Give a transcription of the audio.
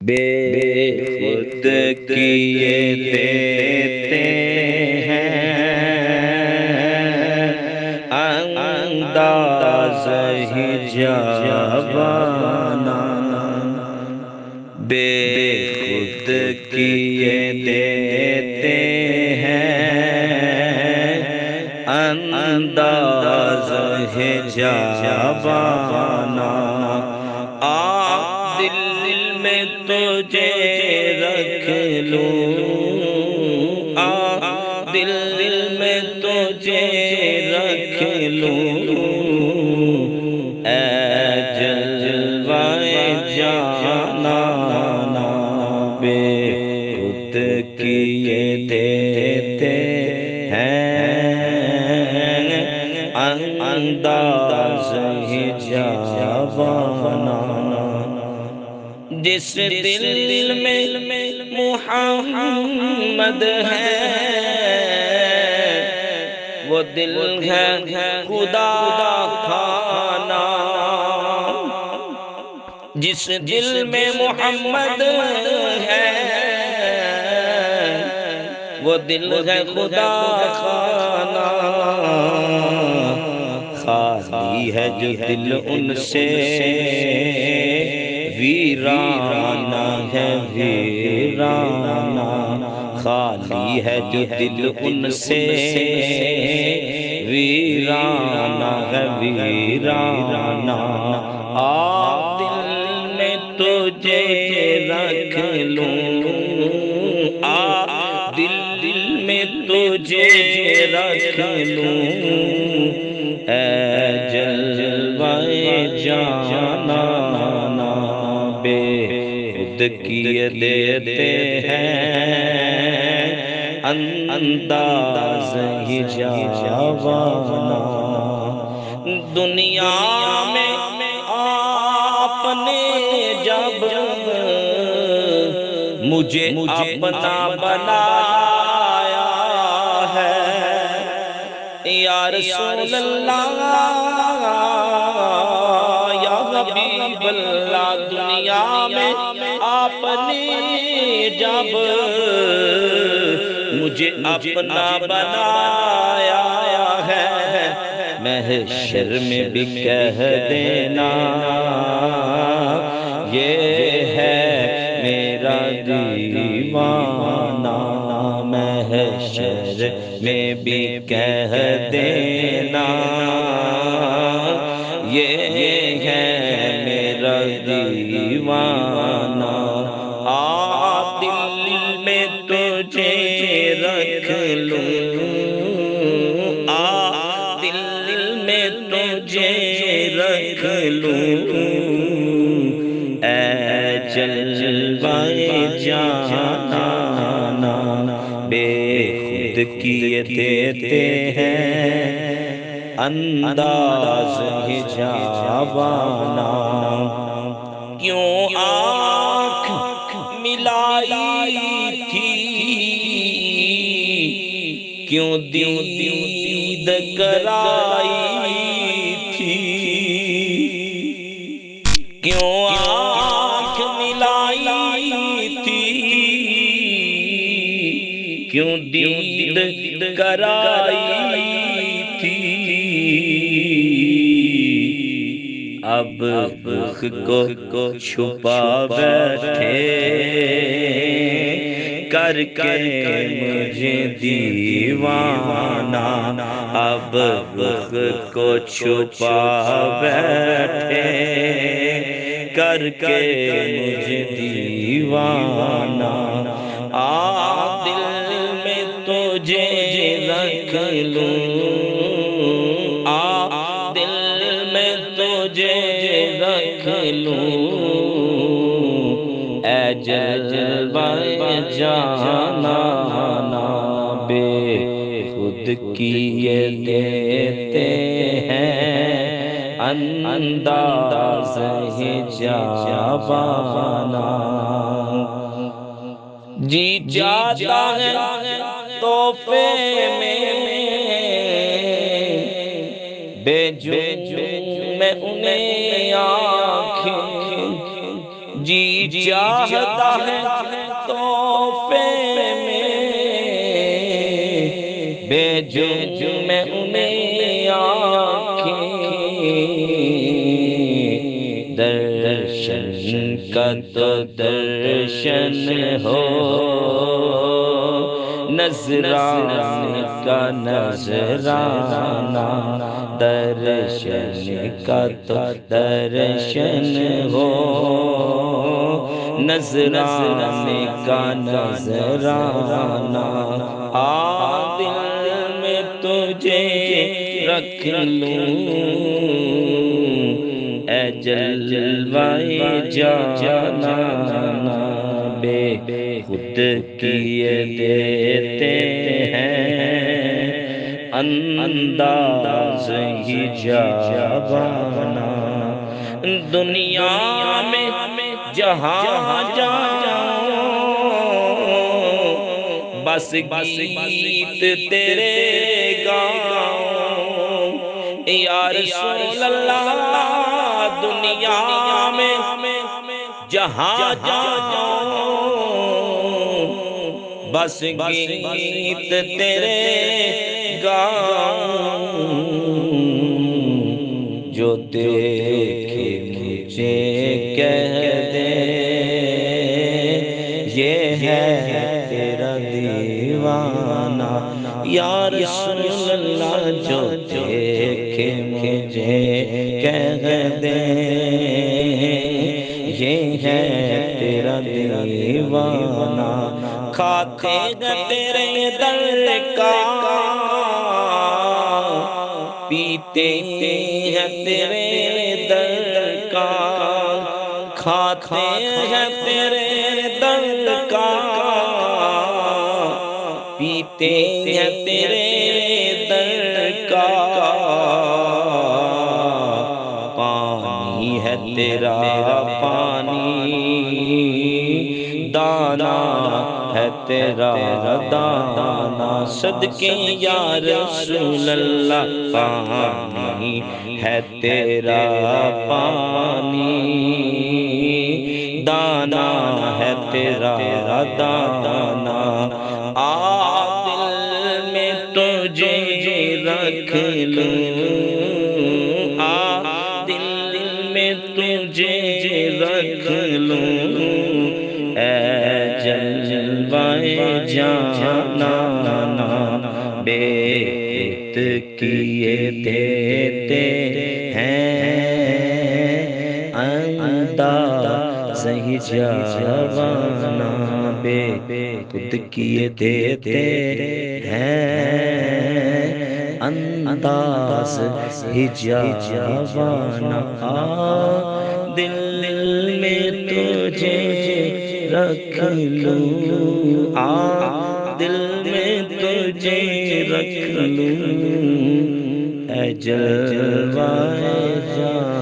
بے خود کیے دیتے ہیں انداز ہجابانا، بے خود کیے دیتے ہیں انداز ہجابانا، دل میں تجھے رکھ لوں، دل میں تجھے رکھ لوں، اے جلوہ جانا، بے خود کیے دیتے ہیں انداز ہجابانا، جس دل میں محمد ہے وہ دل ہے خدا خانہ، جس دل میں محمد ہے وہ دل ہے خدا خانہ، خالی ہے جو دل ان سے ویرانہ ہے ویرانہ، خالی ہے جو دل ان سے ویرانہ ہے ویرانہ، دل میں تجھے رکھ لوں، دل میں تجھے رکھ لوں، اے جلوہ جانا، بے خود کیے دیتے ہیں انداز ہجابانا، دنیا میں آپ نے جب مجھے اپنا بنایا ہے، یا رسول اللہ یا حبیب اللہ، دنیا میں آپ نے جب مجھے اپنا بنایا ہے، محشر میں بھی کہہ دینا یہ ہے میرا دیوانہ، محشر میں بھی کہہ دینا یہ ہے میرا دیوانہ، دل میں تجھے رکھ لوں، دل میں تجھے رکھ لوں، اے جلوہ جانا، بے خود کیے دیتے ہیں انداز ہجابانا، کیوں آنکھ ملائی تھی، کیوں دید کرائی تھی، کیوں آنکھ ملائی تھی، کیوں دید کرائی تھی، اب رخ کو چھپا بیٹھے کر کے مجھے دیوانہ، اب رخ کو چھپا بیٹھے کر کے مجھے دیوانہ، دل میں تجھے رکھ لوں، دل میں تجھے رکھ لوں، اے جلوہ جانا، بے خود کیے دیتے ہیں انداز ہجابانا، جی جاتا ہے تحفے میں بے جو میں انہیں آنکھیں جی چاہتا ہے تحفے میں بھیجوں میں انہیں آنکھیں، درشن کا تو درشن ہو، نذرانے کا نذرانہ، درشن کا تو درشن ہو، نذرانے کا نذرانہ۔ دل میں تجھے رکھ لوں اے جلوہ جانانا، بے خود کیے دیتے ہیں انداز ہی جاوانا۔ دنیا میں جہاں جاؤں بس گیت تیرے گاؤں یا رسول اللہ۔ دنیا میں جہاں جاؤں بس گیت تیرے گاؤں، جو دیکھے مجھے کہہ دے یہ ہے تیرا دیوانہ۔ یا رسول اللہ جو دیکھے مجھے کہہ دے یہ ہے تیرا دیوانہ۔ کھاتے ہیں تیرے در کا، پیتے ہیں تیرے در کا، کھاتے ہیں تیرے در کا، پیتے ہیں تیرے در کا، پانی ہے تیرا پانی، دانا ہے تیرا دانا، صدقے یا رسول اللہ پانی ہے تیرا پانی، دانا ہے تیرا دانا۔ دل میں تجھے رکھ لوں، دل میں تجھے رکھ لوں اے جلوہ جانانا، بے خود کیے دیتے ہیں انداز ہی جاوانا، بے خود کیے دیتے ہیں انداز ہی جاوانا۔ دل میں تجھے رکھ لوں، دل میں تجھے رکھ لوں اے جلوہ جانانا۔